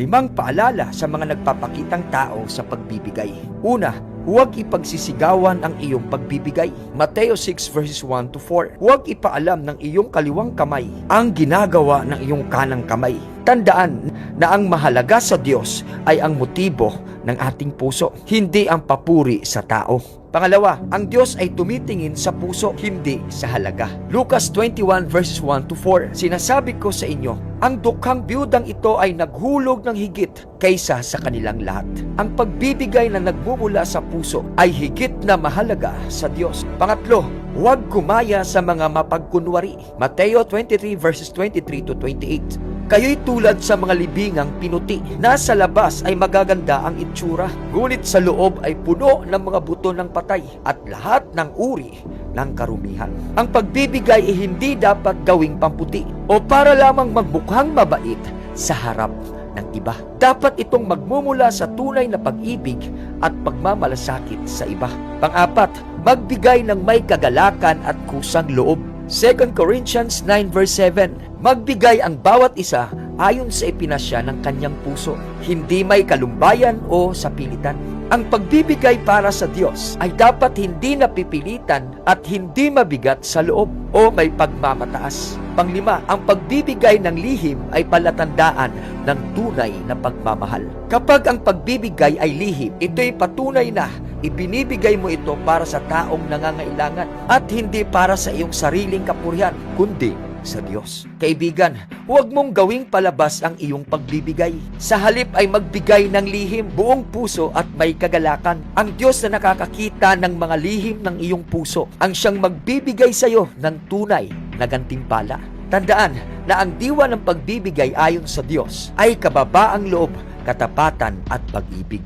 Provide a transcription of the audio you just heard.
5 paalala sa mga nagpapakitang tao sa pagbibigay. Una, huwag ipagsisigawan ang iyong pagbibigay. Mateo 6 verses 1 to 4. Huwag ipaalam ng iyong kaliwang kamay ang ginagawa ng iyong kanang kamay. Tandaan na ang mahalaga sa Diyos ay ang motibo ng ating puso, hindi ang papuri sa tao. Pangalawa, ang Diyos ay tumitingin sa puso, hindi sa halaga. Lucas 21 verses 1 to 4. Sinasabi ko sa inyo, ang dukhang biyudang ito ay naghulog ng higit kaysa sa kanilang lahat. Ang pagbibigay na nagmumula sa puso ay higit na mahalaga sa Diyos. Pangatlo, huwag gumaya sa mga mapagkunwari. Mateo 23 verses 23 to 28. Kayo'y tulad sa mga libingang pinuti. Nasa labas ay magaganda ang itsura, ngunit sa loob ay puno ng mga buto ng patay at lahat ng uri ng karumihan. Ang pagbibigay ay hindi dapat gawing pamputi o para lamang magmukhang mabait sa harap ng iba. Dapat itong magmumula sa tunay na pag-ibig at pagmamalasakit sa iba. Pang-apat, magbigay ng may kagalakan at kusang loob. 2 Corinthians 9 verse 7. Magbigay ang bawat isa ayon sa ipinasya ng kanyang puso, hindi may kalumbayan o sa pilitan. Ang pagbibigay para sa Diyos ay dapat hindi napipilitan at hindi mabigat sa loob o may pagmamataas. Panglima, ang pagbibigay ng lihim ay palatandaan ng tunay na pagmamahal. Kapag ang pagbibigay ay lihim, ito'y patunay na ibinibigay mo ito para sa taong nangangailangan at hindi para sa iyong sariling kapurihan, kundi sa Diyos. Kaibigan, huwag mong gawing palabas ang iyong pagbibigay. Sa halip ay magbigay ng lihim, buong puso at may kagalakan. Ang Diyos na nakakakita ng mga lihim ng iyong puso, ang siyang magbibigay sa iyo ng tunay na gantimpala. Tandaan na ang diwa ng pagbibigay ayon sa Diyos ay kababaang loob, katapatan at pag-ibig.